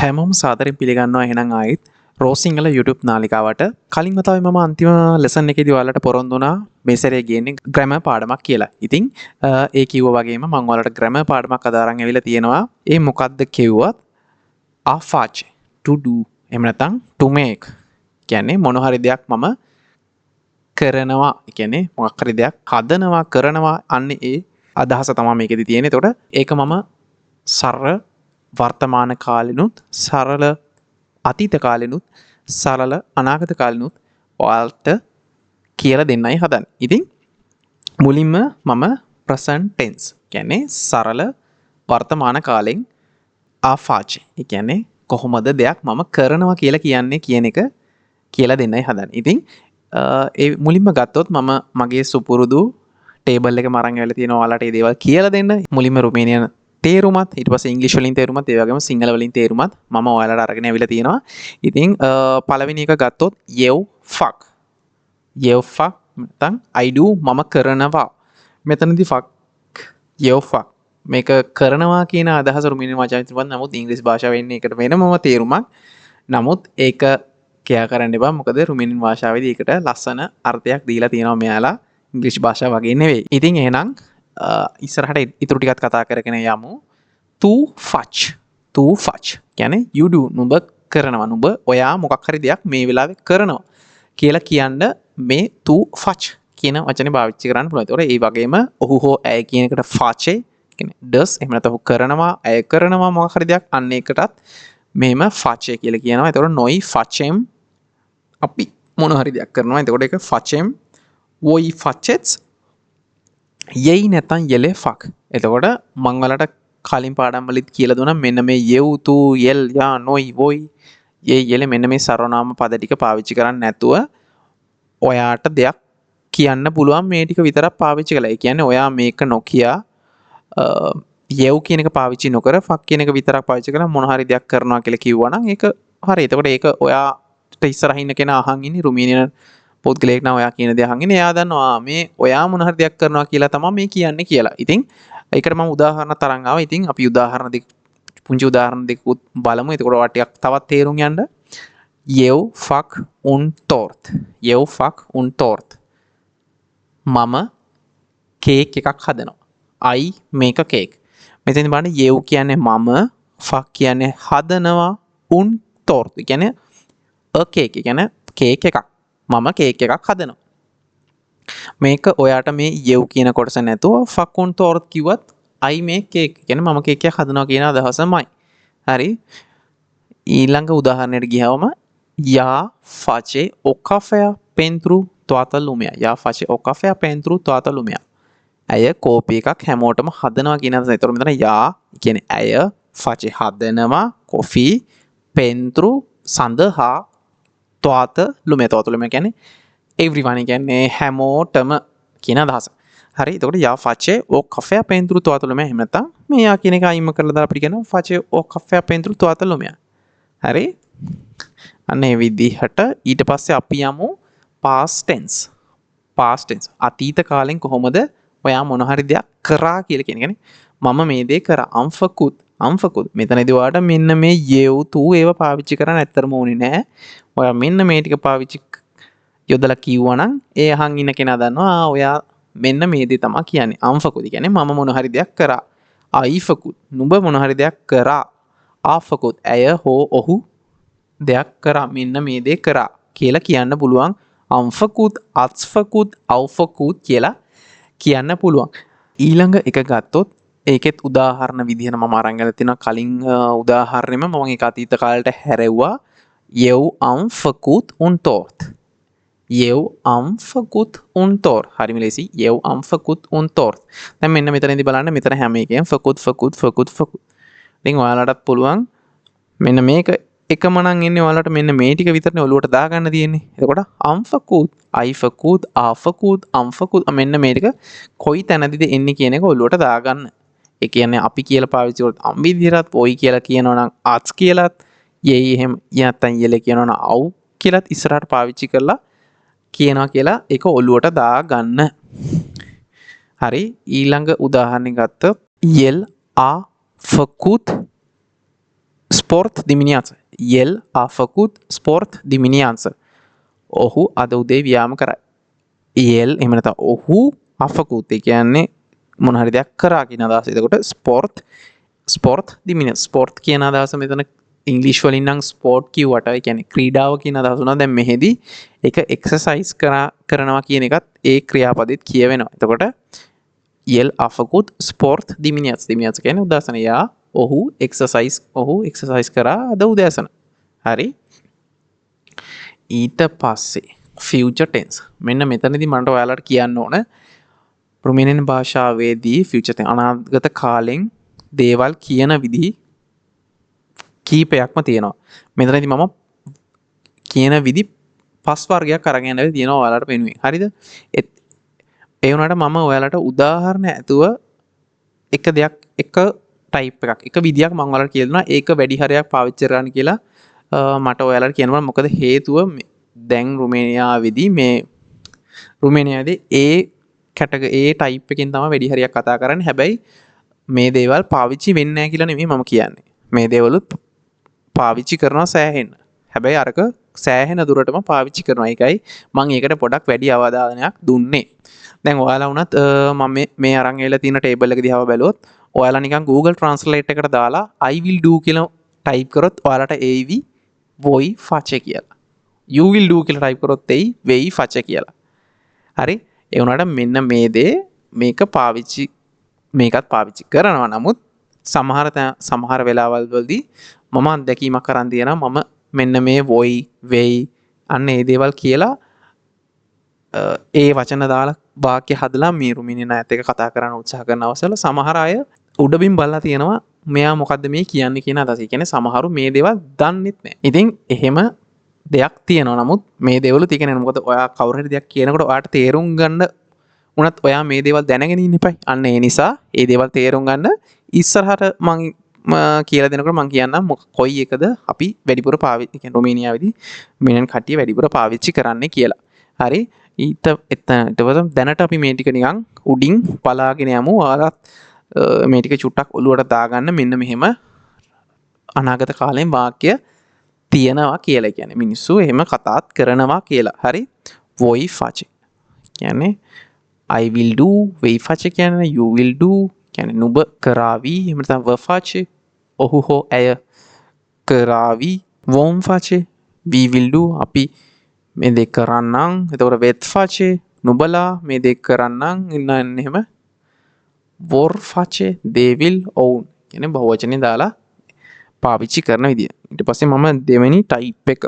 හැමෝම සාදරයෙන් පිළිගන්නවා එහෙනම් ආයිත් රෝසිංගල YouTube නාලිකාවට කලින් වතාවේ මම අන්තිම ලෙසන් එකේදී ඔයාලට පොරොන්දු වුණා මේ සැරේ ගේන්නේ ග්‍රැමර් පාඩමක් කියලා. ඉතින් ඒ කිව්වා වගේම මම ඔයාලට ග්‍රැමර් පාඩමක් අද අරන් ඇවිල්ලා තියෙනවා. ඒ මොකක්ද කිව්වත් afache to do එහෙම නැත්නම් to make කියන්නේ මොන හරි දෙයක් මම කරනවා. ඒ කියන්නේ මොකක් හරි දෙයක් හදනවා කරනවා අන්නේ ඒ අදහස තමයි මේකෙදි තියෙන්නේ. එතකොට ඒක මම සරල වර්තමාන කාලෙනුත් සරල අතීත කාලෙනුත් සරල අනාගත කාලෙනුත් ඔයාලට කියලා දෙන්නයි හදන්නේ. ඉතින් මුලින්ම මම present tense කියන්නේ සරල වර්තමාන කාලෙන් afache ඒ කියන්නේ කොහොමද දෙයක් මම කරනවා කියලා කියන්නේ කියන එක කියලා දෙන්නයි හදන්නේ. ඉතින් ඒ මුලින්ම ගත්තොත් මම මගේ සුපුරුදු ටේබල් එක මරන් ඇවිල්ලා තියෙනවා ඔයාලට මේ දේවල් කියලා දෙන්න. මුලින්ම රුමේනියන් තේරුමත් ඊට පස්සේ ඉංග්‍රීසි වලින් තේරුමත් ඒ වගේම සිංහල වලින් තේරුමත් මම ඔයාලට අරගෙන ඇවිල්ලා තියෙනවා. ඉතින් පළවෙනි එක ගත්තොත් you fuck නැත්නම් I do මම කරනවා. මෙතනදී fuck you fuck මේක කරනවා කියන අදහස රුමේනියන් වචනයෙන් තිබුණා. නමුත් ඉංග්‍රීසි භාෂාවෙන් එන්නේ ඒකට වෙනමම තේරුමක්. නමුත් ඒක කියා කරන්න එපා. මොකද රුමේනියන් භාෂාවේදී ඒකට ලස්සන අර්ථයක් දීලා තියෙනවා මෙයාලා ඉංග්‍රීසි භාෂාව වගේ නෙවෙයි. ඉතින් එහෙනම් ඉස්සරහට ඉතුරු ටිකත් කතා කරගෙන යමු. to fetch කියන්නේ you do නුඹ කරනවා. නුඹ ඔයා මොකක් හරි දෙයක් මේ වෙලාවේ කරනවා කියලා කියන්න මේ to fetch කියන වචනේ පාවිච්චි කරන්න පුළුවන්. ඒතකොට ඒ වගේම ඔහු හෝ ඇය කියන එකට fetch කියන්නේ does එහෙම නැත්නම් ඔහු කරනවා ඇය කරනවා මොකක් හරි දෙයක් අන්න ඒකටත් මෙහෙම fetch කියලා කියනවා. ඒතකොට noi fetchem අපි මොන හරි දෙයක් කරනවා. එතකොට ඒක fetchem voi fetchets යයි නැත්නම් යලේ ෆක්. එතකොට මම වලට කලින් පාඩම් වලත් කියලා දුන්නා මෙන්න මේ යව් තු යල් යා නොයි වොයි යයි යලේ මෙන්න මේ සර්වනාම පද ටික පාවිච්චි කරන්නේ නැතුව ඔයාට දෙයක් කියන්න පුළුවන් මේ ටික විතරක් පාවිච්චි කළා. ඒ කියන්නේ ඔයා මේක නොකිය යව් කියන එක පාවිච්චි නොකර ෆක් කියන එක විතරක් පාවිච්චි කරලා මොන හරි දෙයක් කරනවා කියලා කිව්වනම් ඒක හරි. එතකොට ඒක ඔයාට ඉස්සරහින් ඉන්න කෙනා අහන් ඉන්නේ රුමේනියන් පොත්ගලෙක් නම් ඔයා කියන දේ අහන් ඉන්නේ. එයා දන්නවා මේ ඔයා මොන හරි දෙයක් කරනවා කියලා තමයි මේ කියන්නේ කියලා. ඉතින් ඒකට මම උදාහරණ තරම් ආවා. ඉතින් අපි උදාහරණ දෙක පුංචි උදාහරණ දෙක බලමු. එතකොට ඔයා ටිකක් තවත් තේරුම් යන්න. eu fuck und tort. eu fuck und tort. මම කේක් එකක් හදනවා. I make a cake. මෙතෙන් බලන්න eu කියන්නේ මම, fuck කියන්නේ හදනවා, und tort කියන්නේ a cake. කියන්නේ කේක් එකක්. මම කේක් එකක් හදනවා. මේක ඔයාට මේ යව් කියන කොටස නැතුව fuck und tort කිව්වත් I make cake කියන්නේ මම කේක් එකක් හදනවා කියන අදහසමයි. හරි. ඊළඟ උදාහරණයට ගියවම ya face o cafea pentru toată lumea. ya face o cafea pentru toată lumea. ඇය කෝපි එකක් හැමෝටම හදනවා කියන අදහස. ඒතර මෙතන ya කියන්නේ ඇය face හදනවා කොෆි pentru සඳහා toată lumea. toată lumea කියන්නේ everyone කියන්නේ හැමෝටම කියන අදහස. හරි. එතකොට ya face o cafea pentru toată lumea. එහෙම නැත්නම් මේ ya කියන එක අයින්ම කරලා දාලා අපිට කියනවා face o cafea pentru toată lumea. හරි. අන්න ඒ විදිහට ඊට පස්සේ අපි යමු past tense. past tense අතීත කාලෙන් කොහොමද ඔයා මොන හරි දෙයක් කරා කියලා කියන එක. මම මේ දේ කරා. අම්ෆකුත් මෙතනදී ඔයාලට මෙන්න මේ යව් තු ඒව පාවිච්චි කරන්න ඇත්තටම ඕනේ නැහැ. ඔයා මෙන්න මේ ටික පාවිච්චි යොදලා කිව්වනම් ඒ අහන් ඉන්න කෙනා දන්නවා ඔයා මෙන්න මේ දේ තමයි කියන්නේ. අම්ෆකුත් කියන්නේ මම මොන හරි දෙයක් කරා. අයිෆකුත් නුඹ මොන හරි දෙයක් කරා. ආෆකුත් ඇය හෝ ඔහු දෙයක් කරා. මෙන්න මේ දේ කරා කියලා කියන්න පුළුවන්. අම්ෆකුත් අත්ෆකුත් අවෆකුත් කියලා කියන්න පුළුවන්. ඊළඟ එක ගත්තොත් ඒකෙත් උදාහරණ විදිහට මම අරන් ගලා තියෙනවා. කලින් උදාහරණෙම මම ඒක අතීත කාලයට හැරෙව්වා. eu am făcut un tort. eu am făcut un tort. හරිම ලේසි. eu am făcut un tort. දැන් මෙන්න මෙතනදී බලන්න මෙතන හැම එකෙම făcut. ඉතින් ඔයාලටත් පුළුවන් මෙන්න මේක එකම නම් ඉන්නේ ඔයාලට මෙන්න මේ ටික විතරනේ ඔලුවට දාගන්න තියෙන්නේ. එතකොට am făcut, I făcut, a făcut, am făcut මෙන්න මේ ටික කොයි තැනදීද එන්නේ කියන එක ඔලුවට දාගන්න. ඒ කියන්නේ අපි කියලා පාවිච්චි කරොත් am විදිහටත් ඔයි කියලා කියනවා නම් as කියලාත් යයි එහෙම නැත්නම් යල කියනවා නම් අව් කියලාත් ඉස්සරහට පාවිච්චි කරලා කියනවා කියලා ඒක ඔලුවට දාගන්න. හරි. ඊළඟ උදාහරණයක් ගත්තොත් el a făcut ස්පෝර්ට් දිමිනියාන්ස යෙල් අෆකුත් ස්පෝර්ට් දිමිනියාන්ස ඔහු අද උදේ ව්‍යායාම කරයි. යෙල් එහෙම නැත්නම් ඔහු අෆකුත් ඒ කියන්නේ මොන හරි දෙයක් කරා කියන අදහස. එතකොට ස්පෝර්ට් දිමිනියන්ස් ස්පෝර්ට් කියන අදහස මෙතන ඉංග්‍රීසි වලින් නම් ස්පෝර්ට් කිව්වට ඒ කියන්නේ ක්‍රීඩාව කියන අදහස උනා. දැන් මෙහෙදී ඒක එක්සර්සයිස් කරනවා කියන එකත් ඒ ක්‍රියාපදෙත් කියවෙනවා. එතකොට යෙල් අෆකුත් ස්පෝර්ට් දිමිනියන්ස් කියන්නේ උදාසන යා ඔහු එක්සර්සයිස් කරා අද උදෑසන. හරි. ඊට පස්සේ ෆියුචර් ටෙන්ස්. මෙන්න මෙතනදී මට ඔයාලට කියන්න ඕන රුමේනියන් භාෂාවේදී ෆියුචර් ටෙන්ස් අනාගත කාලෙන් දේවල් කියන විදිහ කීපයක්ම තියෙනවා. මෙතනදී මම කියන විදි 5 වර්ගයක් අරගෙන ආවේ තියෙනවා ඔයාලට පෙන්වීම. හරිද? ඒ වුණාට මම ඔයාලට උදාහරණ ඇතුව එක දෙයක් එක ටයිප් එකක් එක විදියක් මම ඔයාලට කියලා දෙනවා. ඒක වැඩි හරියක් පාවිච්චි කරන්න කියලා මට ඔයාලට කියනවා. මොකද හේතුව දැන් රුමේනියාවේදී ඒ ටයිප් එකෙන් තමයි වැඩි හරියක් කතා කරන්නේ. හැබැයි මේ දේවල් පාවිච්චි වෙන්නේ නැහැ කියලා නෙමෙයි මම කියන්නේ. මේ දේවලුත් පාවිච්චි කරනවා සෑහෙන්න. හැබැයි අරක සෑහෙන දුරටම පාවිච්චි කරනවා. ඒකයි මම ඒකට පොඩක් වැඩි අවධානයක් දුන්නේ. දැන් ඔයාලා වුණත් මම මේ අරන් එලා තියෙන ටේබල් එක දිහා බලුවොත් ඔයාලා නිකන් Google Translate එකට දාලා I will do කියලා ටයිප් කරොත් ඔයාලට ඒවි වොයි ෆචේ කියලා. You will do කියලා ටයිප් කරොත් එයි වෙයි ෆචේ කියලා. හරි? ඒ වුණාට මෙන්න මේ දේ මේකත් පාවිච්චි කරනවා. නමුත් සමහර වෙලාවල් වලදී මම අත්දැකීමක් අරන් තියෙනවා. මම මෙන්න මේ වොයි වෙයි අන්න ඒ දේවල් කියලා ඒ වචන දාලා වාක්‍ය හදලා මේ රුමිනියන් අයත් එක්ක කතා කරන්න උත්සාහ කරන අවස්ථවල සමහර අය උඩබිම් බලලා තියෙනවා මෙයා මොකද්ද මේ කියන්නේ කියන අදහස. ඒ කියන්නේ සමහරු මේ දේවල් දන්නෙත් නැහැ. ඉතින් එහෙම දෙයක් තියෙනවා. නමුත් මේ දේවලුත් ඒ කියන්නේ මොකද ඔයා කවුරු හරි දෙයක් කියනකොට ඔයාට තේරුම් ගන්න උනත් ඔයා මේ දේවල් දැනගෙන ඉන්න එපයි. අන්න ඒ නිසා ඒ දේවල් තේරුම් ගන්න ඉස්සරහට මම කියලා දෙනකොට මම කියන්නම් කොයි එකද අපි වැඩිපුර පාවිච්චි කියන්නේ රුමේනියාවේදී මිනියන් කට්ටිය වැඩිපුර පාවිච්චි කරන්නේ කියලා. හරි? ඊට දැනට අපි මේ ටික නිකන් උඩින් බලාගෙන යමු. ඔයාලත් මේ ටික චුට්ටක් ඔලුවට දාගන්න. මෙන්න මෙහෙම අනාගත කාලෙන් වාක්‍ය තියෙනවා කියලා කියන්නේ මිනිස්සු එහෙම කතාත් කරනවා කියලා. හරි? වොයි ෆචේ කියන්නේ I will do වෙයි ෆචේ කියන්නේ you will do කියන්නේ නුඹ කරાવી එහෙම නැත්නම් වෆචේ ඔහු හෝ ඇය කරાવી වොම් ෆචේ we will do අපි මේ දෙක කරන්නම්. එතකොට වෙත් ෆචේ නුඹලා මේ දෙක කරන්නම්. ඉන්න එහෙම වොර් ෆචේ they will ඔවුන් කියන්නේ බහුවචනේ දාලා පාවිච්චි කරන විදිය. ඊට පස්සේ මම දෙවෙනි ටයිප් එක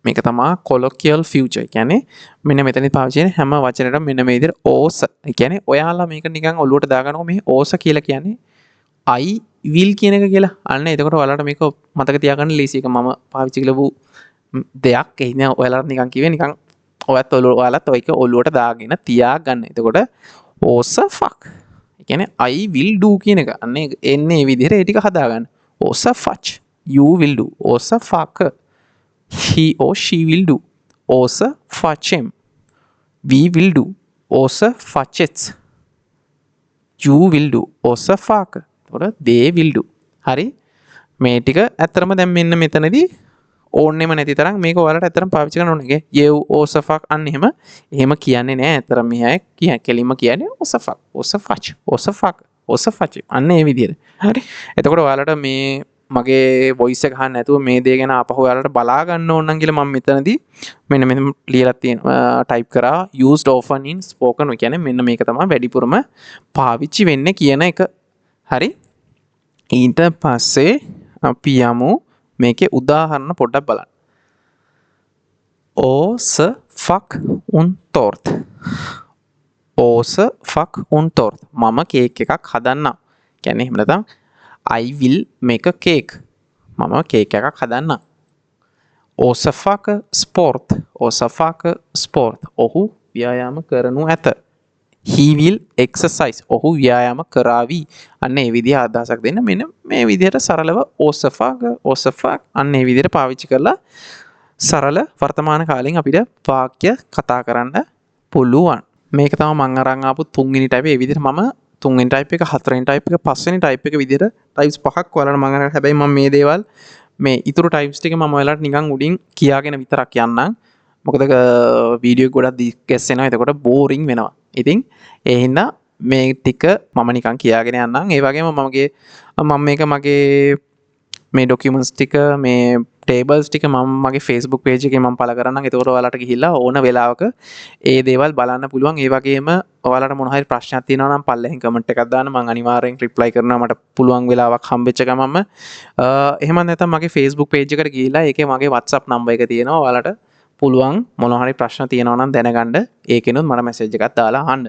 මේක තමයි කොලොකියල් ෆියුචර්. කියන්නේ මෙන්න මෙතනදී පාවිච්චි කරන හැම වචනයකටම මෙන්න මේ විදිහට ඕස. ඒ කියන්නේ ඔයාලා මේක නිකන් ඔලුවට දාගන්නවා මේ ඕස කියලා කියන්නේ I will කියන එක කියලා. අන්න එතකොට ඔයාලට මේක මතක තියාගන්න ලීසි එක මම පාවිච්චි කළපු දෙයක්. ඒ කියන්නේ ඔයාලට නිකන් කිව්වේ නිකන් ඔයාලත් ඔයක ඔලුවට දාගෙන තියාගන්න. එතකොට ඕස ෆක්. ඒ කියන්නේ I will do කියන එක. අන්න එන්නේ මේ විදිහට ඒ ටික හදාගන්න. ඕස ෆච් you will do. ඕස ෆක් he or she will do. Osa facem. We will do. Osa facets. You will do. Osa faka. They will do. හරි? මේ ටික ඇත්තටම දැන් මෙන්න මෙතනදී ඕන්නෙම නැති තරම් මේක ඔයාලට ඇත්තටම පාවිච්චි කරන්න ඕනේ. you osa fak අන්න එහෙම කියන්නේ නැහැ. ඇත්තටම මෙහා කෙලින්ම කියන්නේ osa fak. osa fach. osa fak. osa fach. අන්න ඒ විදිහට. හරි? එතකොට ඔයාලට මේ මගේ වොයිස් එක අහන්න නැතුව මේ දේ ගැන ආපහු ඔයාලට බලා ගන්න ඕන නම් කියලා මම මෙතනදී මෙන්න ලියලා තියෙනවා ටයිප් කරා used often in spoken. ඒ කියන්නේ මෙන්න මේක තමයි වැඩිපුරම පාවිච්චි වෙන්නේ කියන එක. හරි? ඊට පස්සේ අපි යමු මේකේ උදාහරණ පොඩ්ඩක් බලන්න. Oss fuck und tort. Oss fuck und tort. මම කේක් එකක් හදන්නම්. කියන්නේ එහෙම නැත්නම් I will make a cake. මම කේක් එකක් හදන්නම්. ඕසෆාක ස්පෝර්ට්. ඕසෆාක ස්පෝර්ට්. ඔහු ව්‍යායාම කරනු ඇත. He will exercise. ඔහු ව්‍යායාම කරાવી. අන්න ඒ විදිහ අදහසක් දෙන්න. මෙන්න මේ විදිහට සරලව ඕසෆාක් අන්න ඒ විදිහට පාවිච්චි කරලා සරල වර්තමාන කාලෙන් අපිට වාක්‍ය කතා කරන්න පුළුවන්. මේක තමයි මම අරන් ආපු තුන්වෙනි ටයිප්. ඒ විදිහට මම 3 වෙනි ටයිප් එක 4 වෙනි ටයිප් එක 5 වෙනි ටයිප් එක විදිහට ටයිප්ස් පහක් ඔයාලට මම අරගෙන හැබැයි මම මේ දේවල් මේ ඉතුරු ටයිප්ස් ටික මම ඔයාලට නිකන් උඩින් කියාගෙන විතරක් යන්නම්. මොකද වීඩියෝ එක ගොඩක් දිග්ගැස් වෙනවා. එතකොට බෝරින් වෙනවා. ඉතින් ඒ හින්දා මේ ටික මම නිකන් කියාගෙන යන්නම්. ඒ වගේම මම මේක මගේ මේ ඩොකියුමන්ට්ස් ටික මේ ටේබල්ස් ටික මම මගේ Facebook page එකේ මම පළ කරන්නම්. ඒතකොට ඔයාලට ගිහිල්ලා ඕන වෙලාවක ඒ දේවල් බලන්න පුළුවන්. ඒ වගේම ඔයාලට මොන හරි ප්‍රශ්නයක් තියෙනවා නම් පල්ලෙහින් කමෙන්ට් එකක් දාන්න. මම අනිවාර්යෙන් රිප්ලයි කරනවා මට පුළුවන් වෙලාවක් හම්බෙච්ච ගමන්ම. එහෙම නැත්නම් මගේ Facebook page එකට ගිහිල්ලා ඒකේ මගේ WhatsApp නම්බර් එක තියෙනවා. ඔයාලට පුළුවන් මොන හරි ප්‍රශ්න තියෙනවා නම් දැනගන්න ඒකෙනුත් මට මැසේජ් එකක් දාලා අහන්න.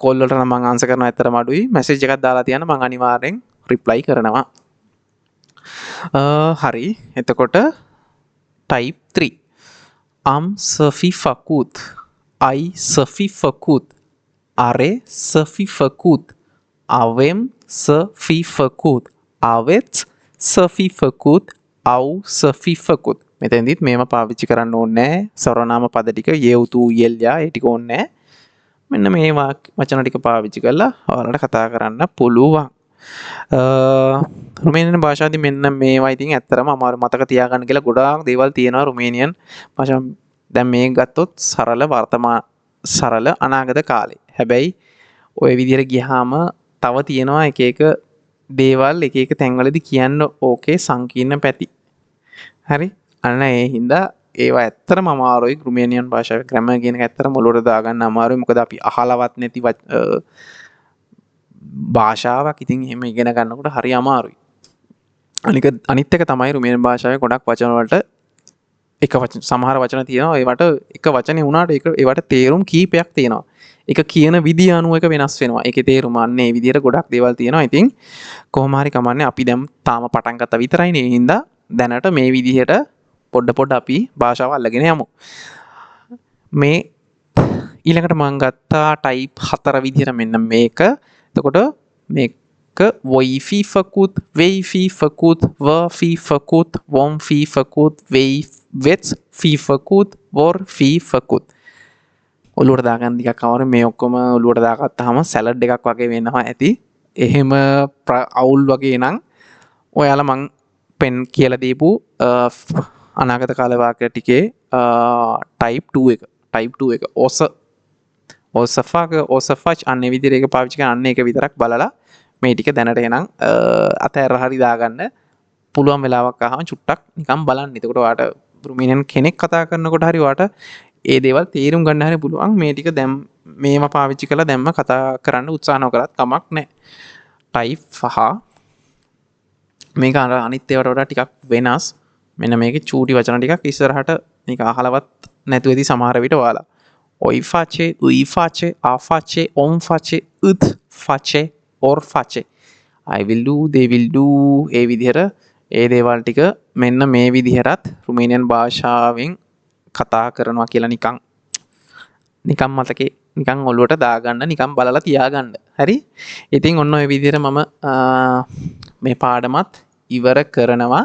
කෝල් වලට නම් මම ආන්සර් කරනවා ඇත්තටම අඩුයි. මැසේජ් එකක් දාලා තියන්න මම අනිවාර්යෙන් රිප්ලයි කරනවා. හරි එතකොට type 3 am Safi Fakut I Safi Fakut are Safi Fakut avem Safi Fakut avet Safi Fakut au Safi Fakut මෙතෙන්දිත් මේව පාවිච්චි කරන්න ඕනේ නැහැ සර්වනාම පද ටික යෙව්තු යෙල්යා ඒ ටික ඕනේ නැහැ මෙන්න මේ වචන ටික පාවිච්චි කරලා ඔයාලට කතා කරන්න පුළුවන් රුමේනියන් භාෂාවේදී මෙන්න මේවා ඉතින් ඇත්තටම අමාරු මතක තියාගන්න කියලා ගොඩාක් දේවල් තියෙනවා රුමේනියන් භාෂාව. දැන් මේක ගත්තොත් සරල අනාගත කාලේ. හැබැයි ওই විදිහට ගියාම තව තියෙනවා එක එක දේවල් එක එක තැන්වලදී කියන්න ඕකේ සංකීර්ණ පැති. හරි. අන්න ඒ හින්දා ඒවා ඇත්තටම අමාරුයි රුමේනියන් භාෂාවේ ග්‍රැමර් කියන එක ඇත්තටම ඔලුවට දාගන්න අමාරුයි. මොකද අපි අහලවත් නැති භාෂාවක් ඉතින් එහෙම ඉගෙන ගන්නකොට හරි අමාරුයි. අනිත් එක තමයි රුමේනියන් භාෂාවේ ගොඩක් වචන වලට සමහර වචන තියෙනවා ඒවට එක වචනේ වුණාට ඒවට තේරුම් කීපයක් තියෙනවා. ඒක කියන විදිය අනුව එක වෙනස් වෙනවා. ඒකේ තේරුම අන්න ඒ විදියට ගොඩක් දේවල් තියෙනවා. ඉතින් කොහොම හරි කමන්නේ අපි දැන් තාම පටන් ගත්තා විතරයිනේ. ඒ හින්දා දැනට මේ විදිහට පොඩ අපි භාෂාව අල්ලගෙන යමු. මේ ඊළඟට මම ගත්තා ටයිප් 4 විදිහට මෙන්න මේක. එතකොට මේක Voi-fi făcut, vei-fi făcut, va-fi făcut, vom-fi făcut, veți-fi făcut, vor-fi făcut. ඔලුවට දාගන්න ටිකක් අමාරු මේ ඔක්කොම ඔලුවට දාගත්තාම සැලඩ් එකක් වගේ වෙනවා ඇති. එහෙම අවුල් වගේ නම් ඔයාලා මං පෙන් කියලා දීපු අනාගත කාල වාක්‍ය ටිකේ type 2 එක type 2 එක ඔසෆාච් අන්නේ විදිහට ඒක පාවිච්චි කරන අන්න ඒක විතරක් බලලා මේ ටික දැනට එනම් අතහැරලා හරි දාගන්න පුළුවන් වෙලාවක් අහම චුට්ටක් නිකන් බලන්න. එතකොට ඔයාට රුමේනියන් කෙනෙක් කතා කරනකොට හරි ඔයාට ඒ දේවල් තේරුම් ගන්න හරි පුළුවන්. මේ ටික දැන් මේව පාවිච්චි කරලා දැම්ම කතා කරන්න උත්සාහ නොකරත් කමක් නැහැ. type 5 මේක අනිත් ඒවාට වඩා ටිකක් වෙනස්. මෙන්න මේකේ චූටි වචන ටිකක් ඉස්සරහට මේක අහලවත් නැතුව ඇති සමහර විට ඔයාලා. Oi face, ui face, a face, om face, ut face, or face. I will do, they will do. ඒ විදිහට ඒ දේවල් ටික මෙන්න මේ විදිහටත් රුමේනියන් භාෂාවෙන් කතා කරනවා කියලා නිකන් මතකේ නිකන් ඔලුවට දාගන්න නිකන් බලලා තියාගන්න. හරි? ඉතින් ඔන්න ඔය විදිහට මම මේ පාඩමත් ඉවර කරනවා.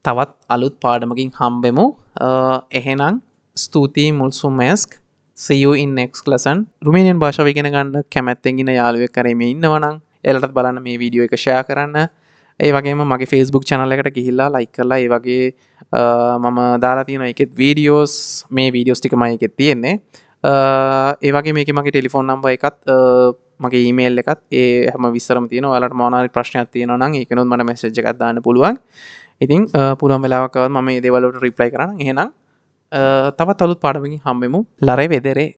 තවත් අලුත් පාඩමකින් හම්බෙමු. එහෙනම් ස්තුතියි මුල්සුමෙස්ක්. See you in next lesson. රුමේනියන් භාෂාව ඉගෙන ගන්න කැමැත්තෙන් ඉන්න යාළුවෙක් කරේ මේ ඉන්නවා නම් එයාලටත් බලන්න මේ වීඩියෝ එක share කරන්න. ඒ වගේම මගේ Facebook channel එකට ගිහිල්ලා like කරලා ඒ වගේ මම දාලා තියෙන එකෙත් videos මේ videos ටික මම එකේ තියෙන්නේ. ඒ වගේ මේකේ මගේ ටෙලිෆෝන් නම්බර් එකත් මගේ ඊමේල් එකත් ඒ හැම විස්තරම තියෙනවා. ඔයාලට මොනවා හරි ප්‍රශ්නයක් තියෙනවා නම් ඒකනොත් මට message එකක් දාන්න පුළුවන්. ඉතින් පුළුවන් වෙලාවක මම මේ දේවල් වලට reply කරන්නම්. එහෙනම් තවත් අලුත් පාඩමකින් හම්බෙමු. ලරේ වෙදරේ.